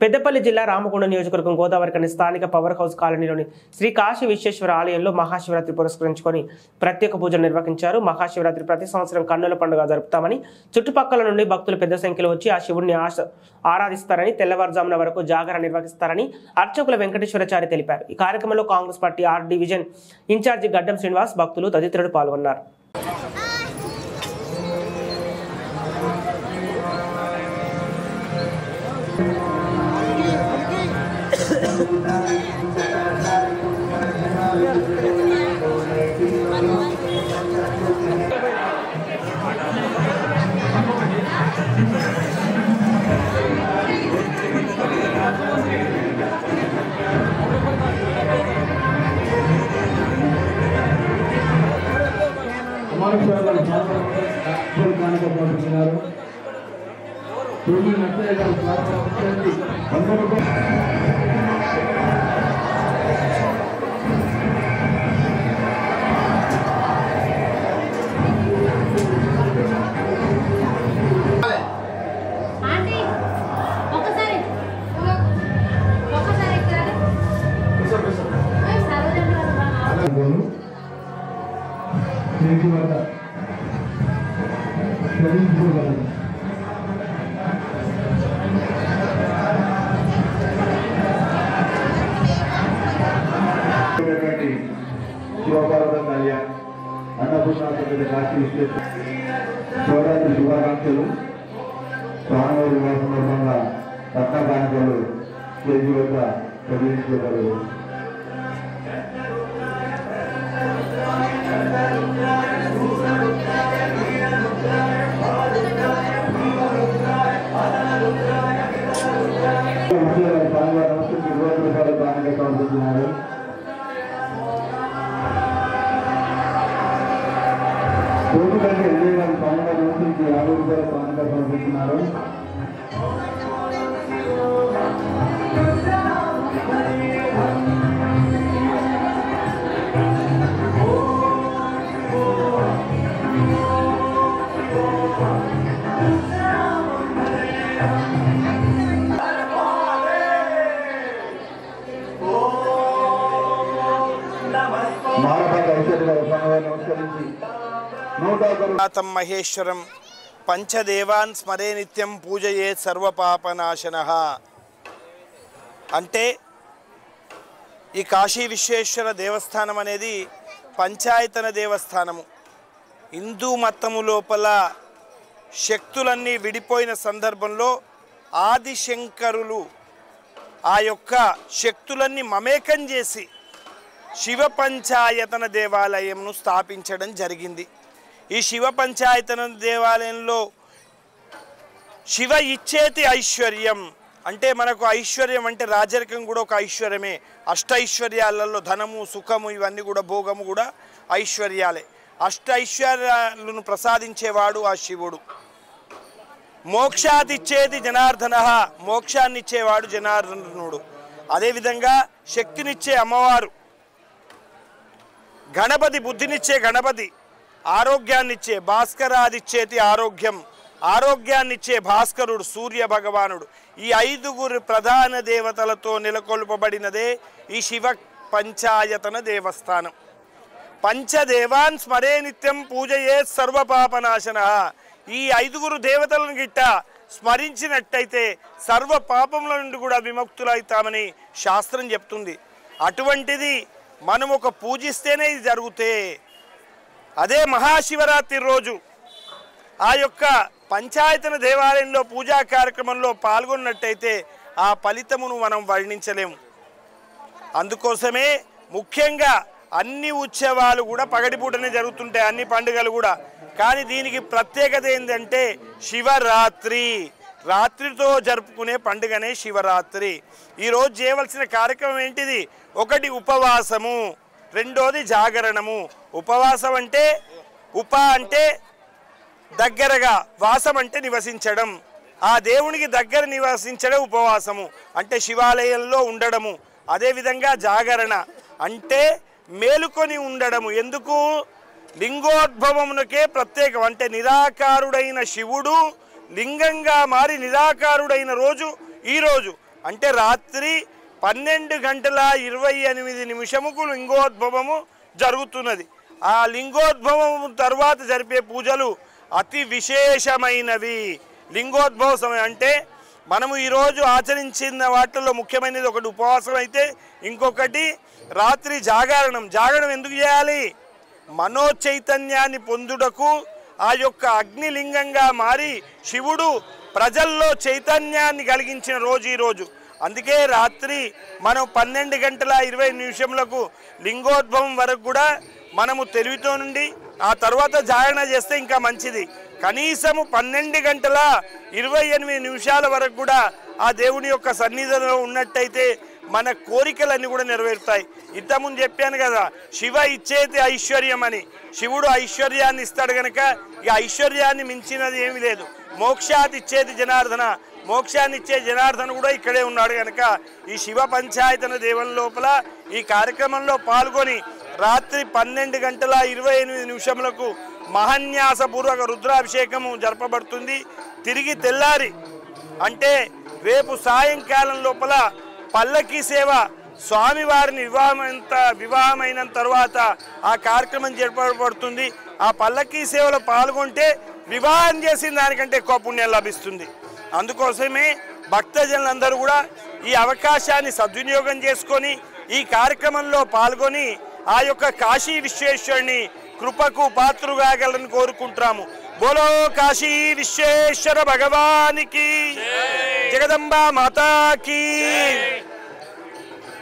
పెద్దపల్లి జిల్లా రామగుండం నియోజకవర్గం గోదావరికని స్థానిక పవర్ హౌస్ కాలనీలోని శ్రీ కాశీ విశ్వేశ్వర ఆలయంలో మహాశివరాత్రి పురస్కరించుకొని ప్రత్యేక పూజలు నిర్వహించారు. మహాశివరాత్రి ప్రతి సంవత్సరం కన్నుల పండుగ జరుపుతామని, చుట్టుపక్కల నుండి భక్తులు పెద్ద సంఖ్యలో వచ్చి ఆ శివుడిని ఆరాధిస్తారని, తెల్లవారుజామున వరకు జాగరణ నిర్వహిస్తారని అర్చకుల వెంకటేశ్వరాచారి తెలిపారు. ఈ కార్యక్రమంలో Congress party R division incharge Gaddam Srinivas, భక్తులు తదితరులు పాల్గొన్నారు. శివరాత్రి శుభాకాంక్షలు. స్వామివారి సందర్భంగా రత్న కానుకలు కేజీ వద్ద ప్రవేశించగలరు. స్వామివారి నమస్కరించి 20 రూపాయల కానుక సమర్పిస్తున్నారు. కోటి కంటే 20 స్వామివారి నమస్కరించి 50 రూపాయల కానుక సమర్పిస్తున్నారు. మహేశ్వరం పంచదేవాన్ స్మరే నిత్యం పూజయే సర్వపాపనాశనః. అంటే ఈ కాశీ విశ్వేశ్వర దేవస్థానం అనేది పంచాయతన దేవస్థానము. హిందూ మతము లోపల శక్తులన్నీ విడిపోయిన సందర్భంలో ఆదిశంకరులు ఆ యొక్క శక్తులన్నీ మమేకం చేసి శివ పంచాయతన దేవాలయంను స్థాపించడం జరిగింది. ఈ శివ పంచాయతన దేవాలయంలో శివ ఇచ్చేతి ఐశ్వర్యం అంటే మనకు ఐశ్వర్యం అంటే రాజరికం కూడా ఒక ఐశ్వర్యమే. అష్టైశ్వర్యాలలో ధనము, సుఖము, ఇవన్నీ కూడా భోగము కూడా ఐశ్వర్యాలే. అష్టైశ్వర్యాలను ప్రసాదించేవాడు ఆ శివుడు. మోక్షాదిచ్చేది జనార్దన, మోక్షాన్ని ఇచ్చేవాడు జనార్దనుడు. అదేవిధంగా శక్తినిచ్చే అమ్మవారు గణపతి, బుద్ధినిచ్చే గణపతి, ఆరోగ్యాన్నిచ్చే భాస్కరాదిచ్చేతి ఆరోగ్యం, ఆరోగ్యాన్నిచ్చే భాస్కరుడు సూర్య భగవానుడు. ఈ 5 ప్రధాన దేవతలతో నెలకొల్పబడినదే ఈ శివ పంచాయతన దేవస్థానం. పంచదేవాన్ స్మరే నిత్యం పూజయే సర్వపాపనాశనః. ఈ 5 దేవతలను గిట్ట స్మరించినట్టయితే సర్వ పాపముల నుండి కూడా విముక్తులవుతామని శాస్త్రం చెప్తుంది. అటువంటిది మనం ఒక పూజిస్తేనే ఇది జరుగుతే, అదే మహాశివరాత్రి రోజు ఆ యొక్క పంచాయతన దేవాలయంలో పూజా కార్యక్రమంలో పాల్గొన్నట్టయితే ఆ ఫలితమును మనం వర్ణించలేము. అందుకోసమే ముఖ్యంగా అన్ని ఉత్సవాలు కూడా పగటిపూటనే జరుగుతుంటాయి, అన్ని పండుగలు కూడా. కానీ దీనికి ప్రత్యేకత ఏంటంటే శివరాత్రి, రాత్రితో జరుపుకునే పండుగనే శివరాత్రి. ఈరోజు చేయవలసిన కార్యక్రమం ఏంటిది? ఒకటి ఉపవాసము, రెండోది జాగరణము. ఉపవాసం అంటే ఉప అంటే దగ్గరగా, వాసం అంటే నివసించడం. ఆ దేవునికి దగ్గర నివసించడం ఉపవాసము అంటే శివాలయంలో ఉండడము. అదేవిధంగా జాగరణ అంటే మేలుకొని ఉండడము. ఎందుకు? లింగోద్భవమునకే ప్రత్యేకం. అంటే నిరాకారుడైన శివుడు లింగంగా మారి నిరాకారుడైన రోజు ఈ రోజు. అంటే రాత్రి 12:28 లింగోద్భవము జరుగుతున్నది. ఆ లింగోద్భవం తర్వాత జరిపే పూజలు అతి విశేషమైనవి. లింగోద్భవ సమయం అంటే మనము ఈరోజు ఆచరించిన వాటిల్లో ముఖ్యమైనది ఒకటి ఉపవాసం అయితే, ఇంకొకటి రాత్రి జాగరణం. జాగరణం ఎందుకు చేయాలి? మనోచైతన్యాన్ని పొందుటకు ఆ యొక్క అగ్నిలింగంగా మారి శివుడు ప్రజల్లో చైతన్యాన్ని కలిగించిన రోజు ఈరోజు. అందుకే రాత్రి మనం 12:20 లింగోద్భవం వరకు కూడా మనము తెలివితో నుండి ఆ తర్వాత జాగరణ చేస్తే ఇంకా మంచిది. కనీసము 12:28 వరకు కూడా ఆ దేవుని యొక్క సన్నిధిలో ఉన్నట్టయితే మన కోరికలన్నీ కూడా నెరవేరుతాయి. ఇంతకుముందు చెప్పాను కదా, శివ ఇచ్చేది ఐశ్వర్యం అని. శివుడు ఐశ్వర్యాన్ని ఇస్తాడు కనుక ఇక ఐశ్వర్యాన్ని మించినది ఏమీ లేదు. మోక్షాన్ని ఇచ్చేది జనార్దన, మోక్షాన్ని ఇచ్చే జనార్దన కూడా ఇక్కడే ఉన్నాడు కనుక ఈ శివ పంచాయతన దేవుని లోపల ఈ కార్యక్రమంలో పాల్గొని రాత్రి 12:28 మహాన్యాసపూర్వక రుద్రాభిషేకము జరపబడుతుంది. తిరిగి తెల్లారి అంటే రేపు సాయంకాలం లోపల పల్లకీ సేవ స్వామివారిని వివాహమైన తర్వాత ఆ కార్యక్రమం జరపబడుతుంది. ఆ పల్లకీ సేవలో పాల్గొంటే వివాహం చేసిన దానికంటే ఎక్కువ పుణ్యం లభిస్తుంది. అందుకోసమే భక్తజనులందరూ కూడా ఈ అవకాశాన్ని సద్వినియోగం చేసుకొని ఈ కార్యక్రమంలో పాల్గొని ఆ యొక్క కాశీ విశ్వేశ్వరుని కృపకు పాత్రుగాగలని కోరుకుంటున్నాము. బోలో కాశీ విశ్వేశ్వర భగవానికి, జగదంబా మాతాకి.